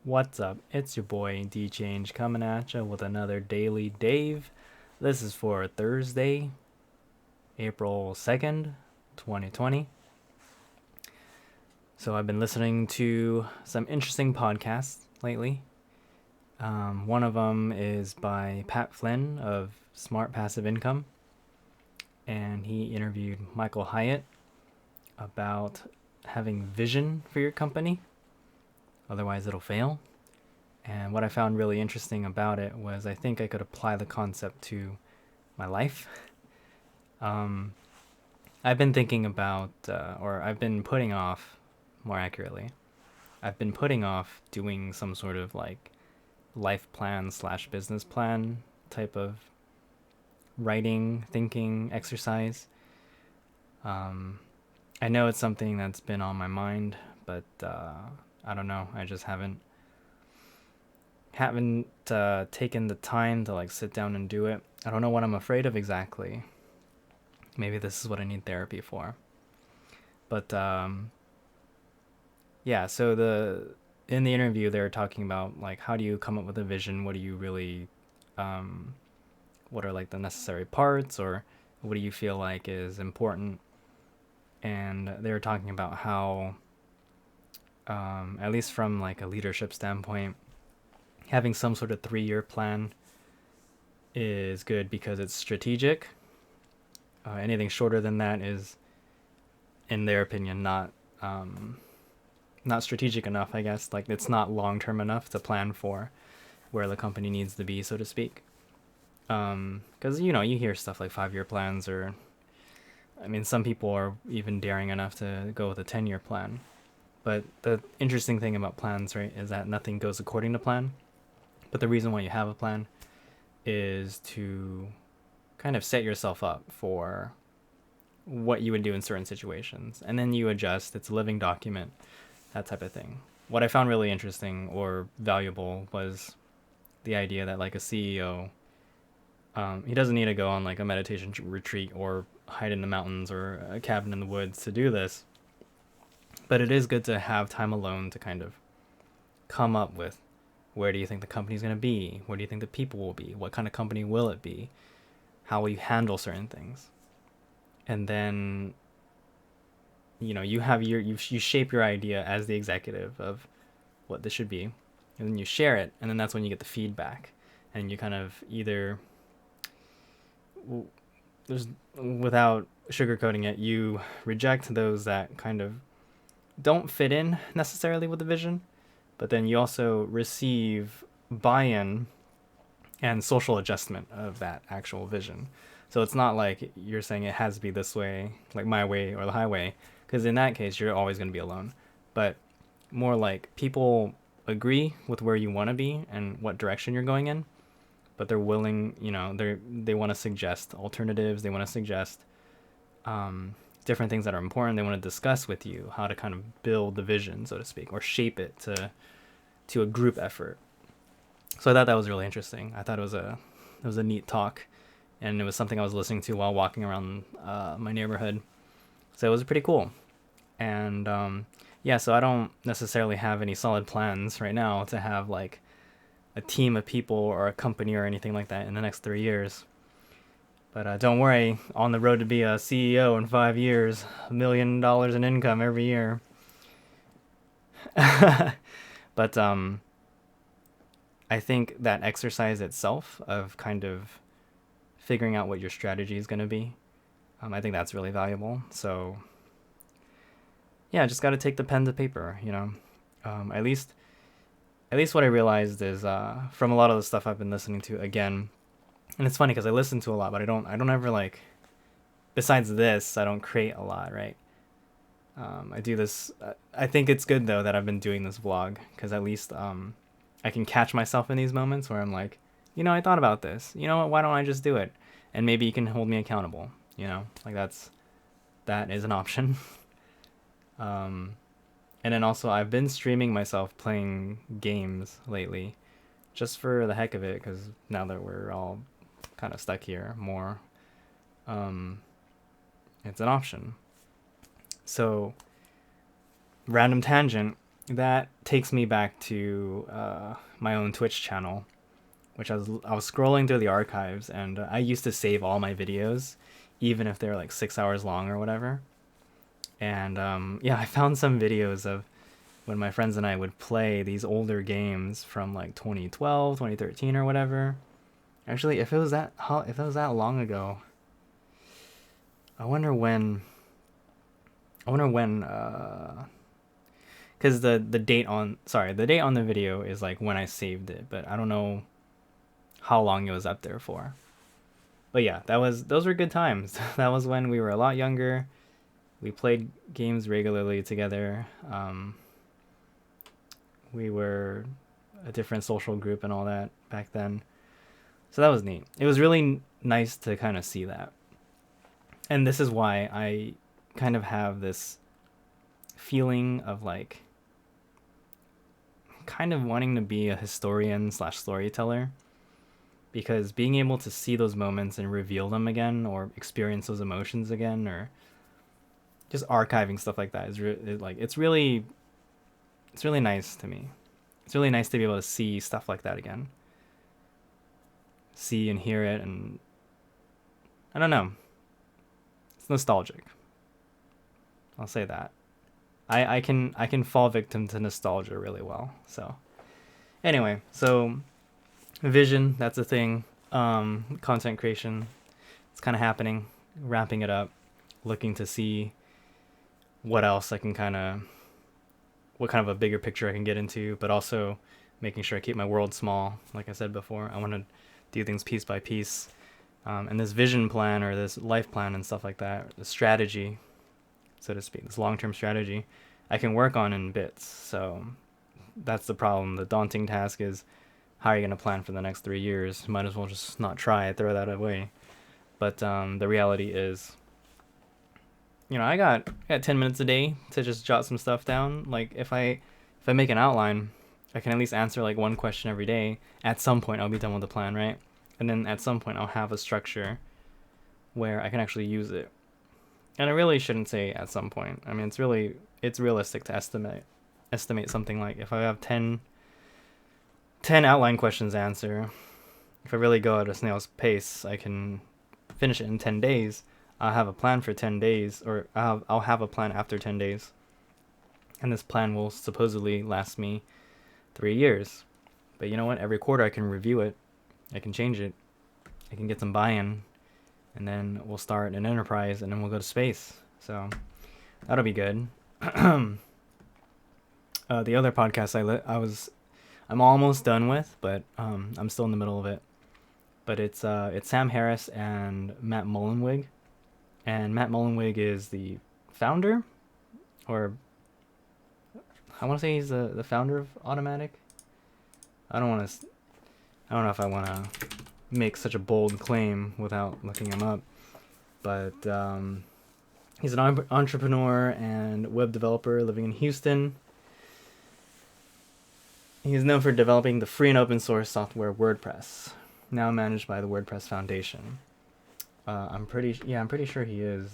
What's up? It's your boy D Change coming at you with another Daily Dave. This is for Thursday, April 2nd, 2020. So I've been listening to some interesting podcasts lately. One of them is by Pat Flynn of Smart Passive Income, and he interviewed Michael Hyatt about having vision for your company, otherwise it'll fail. And what I found really interesting about it was I think I could apply the concept to my life. Um, I've been thinking about, or I've been putting off, more accurately, I've been putting off doing some sort of like life plan slash business plan type of writing, thinking exercise. Um, I know it's something that's been on my mind, but I don't know. I just haven't taken the time to like sit down and do it. I don't know what I'm afraid of exactly. Maybe this is what I need therapy for. But yeah, so the in the interview they were talking about like how do you come up with a vision? What do you really what are like the necessary parts, or what do you feel like is important? And they were talking about how at least from like a leadership standpoint, having some sort of 3-year plan is good because it's strategic. Anything shorter than that is, in their opinion, not strategic enough. I guess like it's not long term enough to plan for where the company needs to be, so to speak. Because you hear stuff like 5-year plans, or I mean, some people are even daring enough to go with a 10-year plan. But the interesting thing about plans, right, is that nothing goes according to plan. But the reason why you have a plan is to kind of set yourself up for what you would do in certain situations. And then you adjust. It's a living document, that type of thing. What I found really interesting or valuable was the idea that like a CEO, he doesn't need to go on like a meditation retreat or hide in the mountains or a cabin in the woods to do this. But it is good to have time alone to kind of come up with, where do you think the company's going to be? Where do you think the people will be? What kind of company will it be? How will you handle certain things? And then you have you shape your idea as the executive of what this should be, and then you share it, and then that's when you get the feedback, and you kind of either there's without sugarcoating it, you reject those that kind of don't fit in necessarily with the vision, but then you also receive buy-in and social adjustment of that actual vision. So it's not like you're saying it has to be this way, like my way or the highway, because in that case you're always going to be alone. But more like people agree with where you want to be and what direction you're going in, but they're willing, they want to suggest alternatives. They want to suggest different things that are important. They want to discuss with you how to kind of build the vision, so to speak, or shape it to a group effort. So I thought that was really interesting. I thought it was a neat talk, and it was something I was listening to while walking around my neighborhood. So it was pretty cool. And yeah, so I don't necessarily have any solid plans right now to have like a team of people or a company or anything like that in the next 3 years. But don't worry, on the road to be a CEO in 5 years, $1 million in income every year. But I think that exercise itself of kind of figuring out what your strategy is going to be, I think that's really valuable. So yeah, just got to take the pen to paper. At least what I realized is from a lot of the stuff I've been listening to again, and it's funny because I listen to a lot, but I don't ever like. Besides this, I don't create a lot, right? I do this. I think it's good though that I've been doing this vlog, because at least I can catch myself in these moments where I'm like, I thought about this. You know what? Why don't I just do it? And maybe you can hold me accountable. Like that is an option. um, and then also I've been streaming myself playing games lately, just for the heck of it, because now that we're all kind of stuck here more, um, it's an option. So random tangent. that takes me back to my own Twitch channel, which I was scrolling through the archives, and I used to save all my videos, even if they're like 6 hours long or whatever. And yeah, I found some videos of when my friends and I would play these older games from like 2012, 2013 or whatever. Actually, if it was that long ago, I wonder when. I wonder when. Because the date on the date on the video is like when I saved it, but I don't know how long it was up there for. But yeah, those were good times. That was when we were a lot younger. We played games regularly together. We were a different social group and all that back then. So that was neat. It was really nice to kind of see that. And this is why I kind of have this feeling of like kind of wanting to be a historian slash storyteller, because being able to see those moments and reveal them again or experience those emotions again or just archiving stuff like that is it's really nice to me. It's really nice to be able to see stuff like that again, see and hear it, and I don't know, it's nostalgic. I'll say that. I can fall victim to nostalgia really well. So anyway, so vision, that's a thing. Content creation, it's kind of happening. Wrapping it up, looking to see what else I can what kind of a bigger picture I can get into, but also making sure I keep my world small. Like I said before, I want to do things piece by piece. And this vision plan or this life plan and stuff like that, the strategy, so to speak, this long-term strategy, I can work on in bits. So that's the problem. The daunting task is, how are you going to plan for the next 3 years? Might as well just not try, throw that away. But the reality is, I got 10 minutes a day to just jot some stuff down. Like if I make an outline, I can at least answer like one question every day. At some point I'll be done with the plan, right? And then at some point I'll have a structure where I can actually use it. And I really shouldn't say at some point. I mean, it's realistic to estimate something like, if I have 10 outline questions to answer, if I really go at a snail's pace, I can finish it in 10 days. I'll have a plan for 10 days, or I'll have a plan after 10 days. And this plan will supposedly last me 3 years. But you know what? Every quarter I can review it. I can change it. I can get some buy-in. And then we'll start an enterprise, and then we'll go to space. So that'll be good. The other podcast I'm almost done with, but I'm still in the middle of it. But it's Sam Harris and Matt Mullenweg. And Matt Mullenweg is the founder, or I want to say he's the founder of Automatic. I don't know if I want to make such a bold claim without looking him up, but he's an entrepreneur and web developer living in Houston. He is known for developing the free and open source software WordPress, now managed by the WordPress Foundation. I'm pretty sure he is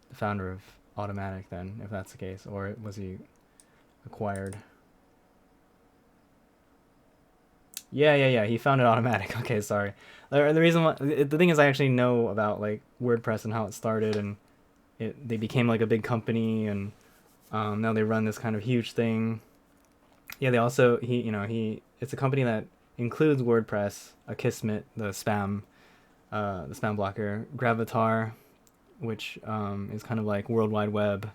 the founder of Automatic then, if that's the case, or was he acquired? Yeah, he founded Automatic. Okay, sorry. The reason why, the thing is, I actually know about like WordPress and how it started, and they became like a big company, and now they run this kind of huge thing. Yeah, they also it's a company that includes WordPress, Akismet, the spam blocker, Gravatar, which is kind of like World Wide Web,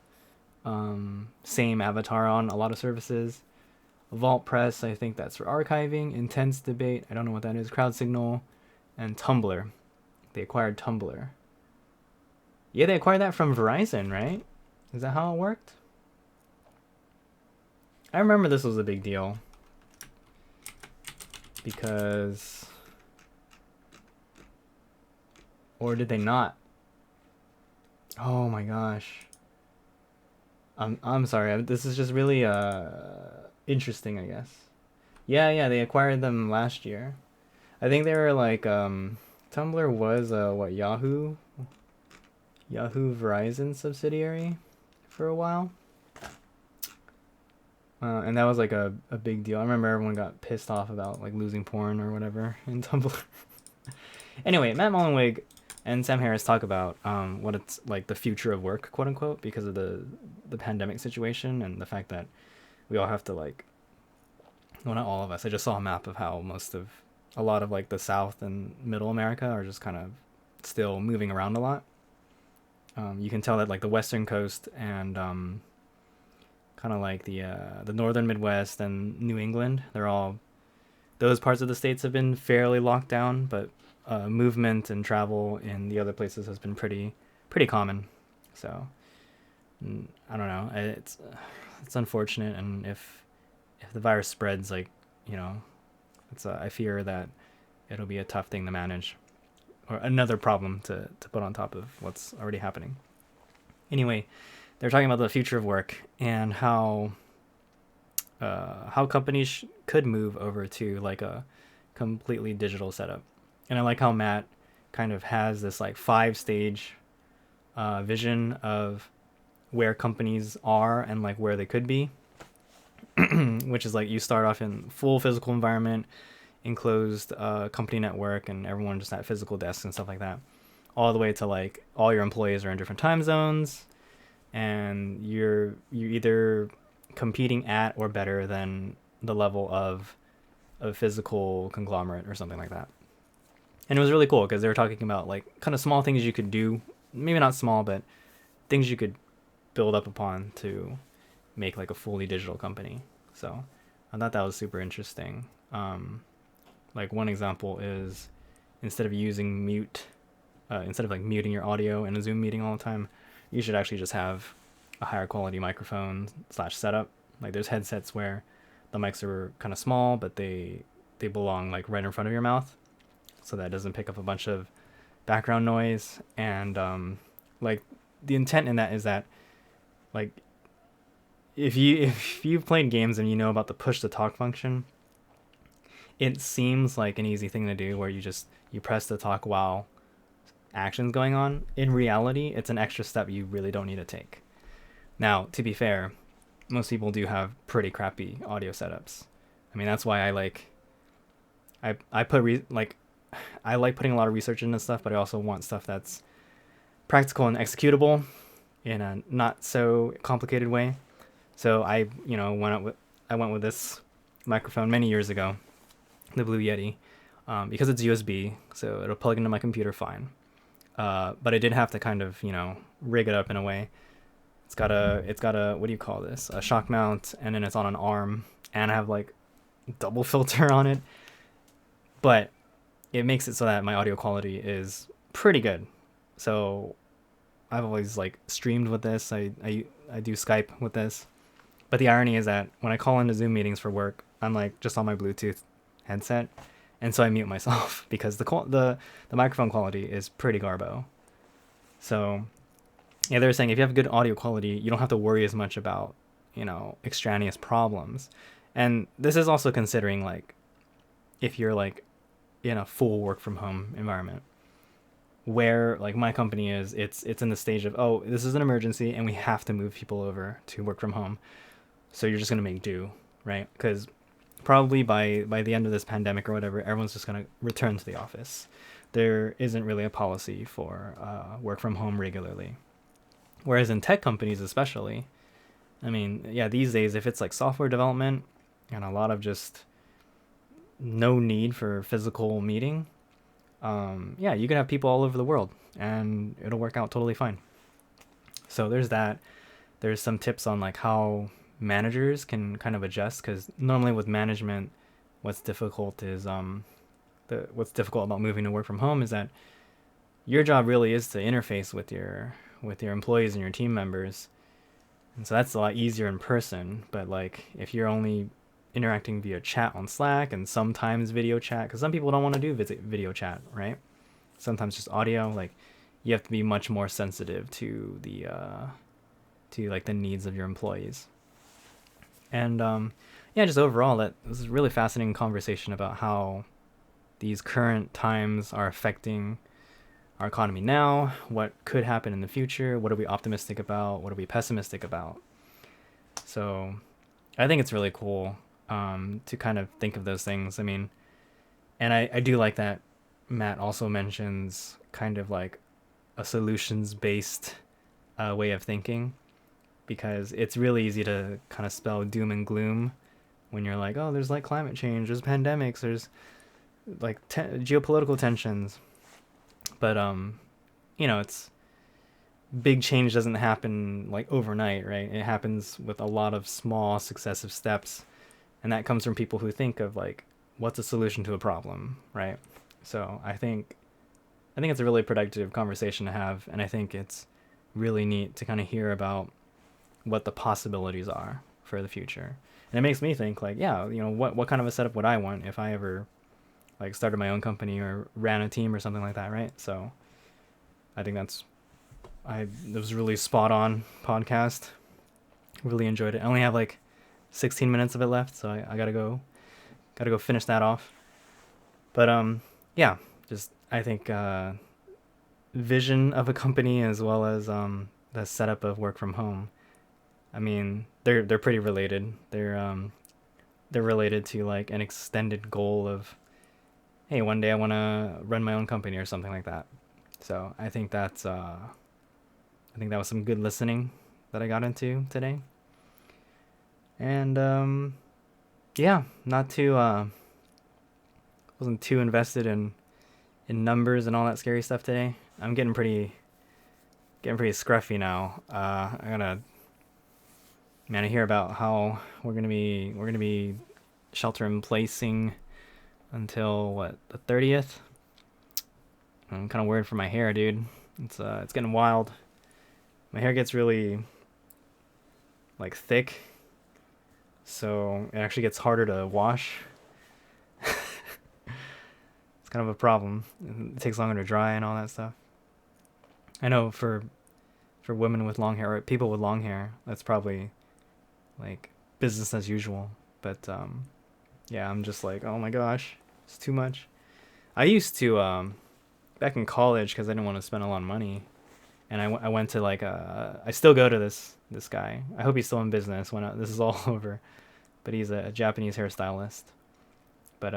same avatar on a lot of services. VaultPress, I think that's for archiving. Intense Debate, I don't know what that is. CrowdSignal, and Tumblr. They acquired Tumblr. Yeah, they acquired that from Verizon, right? Is that how it worked? I remember this was a big deal. Because... Or did they not? Oh my gosh. I'm sorry. This is just really interesting, I guess. Yeah, they acquired them last year. I think they were like Tumblr was Yahoo Verizon subsidiary for a while. And that was like a big deal. I remember everyone got pissed off about like losing porn or whatever in Tumblr. Anyway, Matt Mullenweg and Sam Harris talk about what it's like the future of work, quote unquote, because of the pandemic situation and the fact that we all have to like, well, not all of us. I just saw a map of how a lot of like the South and Middle America are just kind of still moving around a lot. You can tell that like the Western Coast and kind of like the Northern Midwest and New England, those parts of the states have been fairly locked down, but movement and travel in the other places has been pretty common. So I don't know. It's unfortunate, and if the virus spreads, like, you know, I fear that it'll be a tough thing to manage, or another problem to put on top of what's already happening. Anyway, they're talking about the future of work and how companies could move over to like a completely digital setup. And I like how Matt kind of has this like 5-stage vision of where companies are and like where they could be, which is like you start off in full physical environment, enclosed company network, and everyone just at physical desks and stuff like that, all the way to like all your employees are in different time zones, and you're either competing at or better than the level of a physical conglomerate or something like that. And it was really cool because they were talking about like kind of small things you could do, maybe not small, but things you could build up upon to make like a fully digital company. So I thought that was super interesting. Like one example is instead of like muting your audio in a Zoom meeting all the time, you should actually just have a higher quality microphone / setup. Like there's headsets where the mics are kind of small, but they belong like right in front of your mouth, so that it doesn't pick up a bunch of background noise. And like the intent in that is that like if you've played games and you know about the push to talk function, it seems like an easy thing to do where you press the talk while action's going on. In reality, it's an extra step you really don't need to take. Now, to be fair, most people do have pretty crappy audio setups. I mean, that's why I like putting a lot of research into stuff, but I also want stuff that's practical and executable in a not so complicated way. So I went with this microphone many years ago, the Blue Yeti, because it's USB, so it'll plug into my computer fine. But I did have to kind of, rig it up in a way. It's got a what do you call this? A shock mount, and then it's on an arm, and I have like double filter on it. But it makes it so that my audio quality is pretty good. So I've always like streamed with this. I do Skype with this. But the irony is that when I call into Zoom meetings for work, I'm like just on my Bluetooth headset, and so I mute myself because the microphone quality is pretty garbo. So yeah, they were saying if you have good audio quality, you don't have to worry as much about, extraneous problems. And this is also considering like if you're like in a full work from home environment, where like my company is, it's in the stage of, oh, this is an emergency and we have to move people over to work from home. So you're just going to make do, right? Because probably by the end of this pandemic or whatever, everyone's just going to return to the office. There isn't really a policy for work from home regularly. Whereas in tech companies especially, I mean, yeah, these days, if it's like software development and a lot of just no need for physical meeting, yeah, you can have people all over the world and it'll work out totally fine. So there's that. There's some tips on like how managers can kind of adjust, because normally with management, what's difficult about moving to work from home is that your job really is to interface with your employees and your team members, and so that's a lot easier in person. But like if you're only interacting via chat on Slack and sometimes video chat, because some people don't want to do video chat, right? Sometimes just audio. Like you have to be much more sensitive to the needs of your employees. And yeah, just overall, this is a really fascinating conversation about how these current times are affecting our economy now, what could happen in the future, what are we optimistic about, what are we pessimistic about. So I think it's really cool to kind of think of those things. I mean, and I do like that Matt also mentions kind of like a solutions based way of thinking, because it's really easy to kind of spell doom and gloom when you're like, oh, there's like climate change, there's pandemics, there's like geopolitical tensions. But it's big change doesn't happen like overnight, right? It happens with a lot of small successive steps, and that comes from people who think of like what's a solution to a problem, right? So I think it's a really productive conversation to have, and I think it's really neat to kind of hear about what the possibilities are for the future. And it makes me think like, yeah, what kind of a setup would I want if I ever like started my own company or ran a team or something like that, right? So I think it was a really spot on podcast. Really enjoyed it. I only have like 16 minutes of it left, so I gotta go finish that off. But yeah, just I think vision of a company as well as the setup of work from home. I mean, they're pretty related. They're related to like an extended goal of, hey, one day I want to run my own company or something like that. So I think that was some good listening that I got into today. And yeah, not too wasn't too invested in numbers and all that scary stuff today. I'm getting pretty scruffy now. I gotta, man, I hear about how we're gonna be shelter in placing until what, the 30th. I'm kind of worried for my hair, dude. It's getting wild. My hair gets really like thick, so it actually gets harder to wash. It's kind of a problem. It takes longer to dry and all that stuff. I know for women with long hair or people with long hair, that's probably like business as usual. But yeah, I'm just like, oh my gosh, it's too much. I used to back in college because I didn't want to spend a lot of money, and I went to like I still go to this guy. I hope he's still in business when this is all over. But he's a Japanese hairstylist. But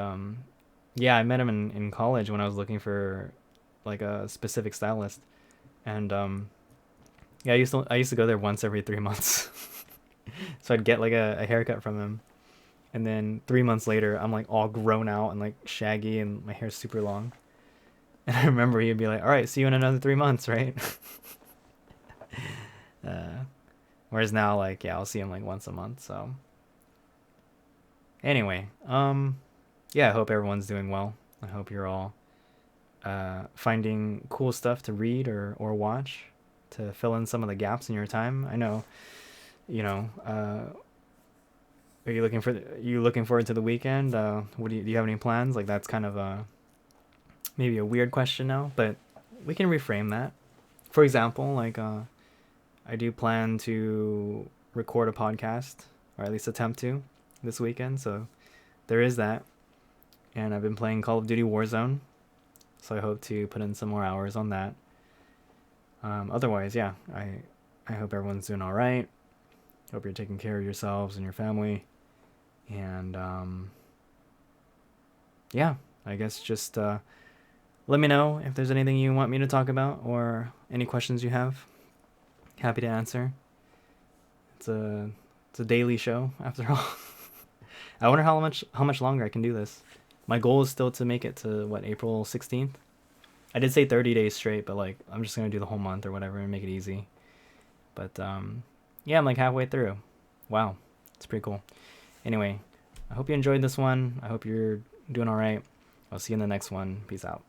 yeah, I met him in college when I was looking for like a specific stylist, and yeah, I used to go there once every 3 months. So I'd get like a haircut from him, and then 3 months later, I'm like all grown out and like shaggy, and my hair's super long. And I remember he'd be like, "All right, see you in another 3 months, right?" uh, Whereas now, like, yeah, I'll see him like once a month. So anyway, yeah, I hope everyone's doing well. I hope you're all finding cool stuff to read or watch to fill in some of the gaps in your time. I know, are you looking forward to the weekend? What do you have any plans? Like that's kind of maybe a weird question now, but we can reframe that. For example, like I do plan to record a podcast, or at least attempt to, this weekend. So there is that. And I've been playing Call of Duty Warzone, so I hope to put in some more hours on that. Otherwise, yeah, I hope everyone's doing all right. Hope you're taking care of yourselves and your family. And yeah, I guess just let me know if there's anything you want me to talk about or any questions you have. Happy to answer. It's a daily show after all. I wonder how much longer I can do this. My goal is still to make it to what, April 16th. I did say 30 days straight, but like I'm just gonna do the whole month or whatever and make it easy. But yeah, I'm like halfway through. Wow, it's pretty cool. Anyway, I hope you enjoyed this one. I hope you're doing all right. I'll see you in the next one. Peace out.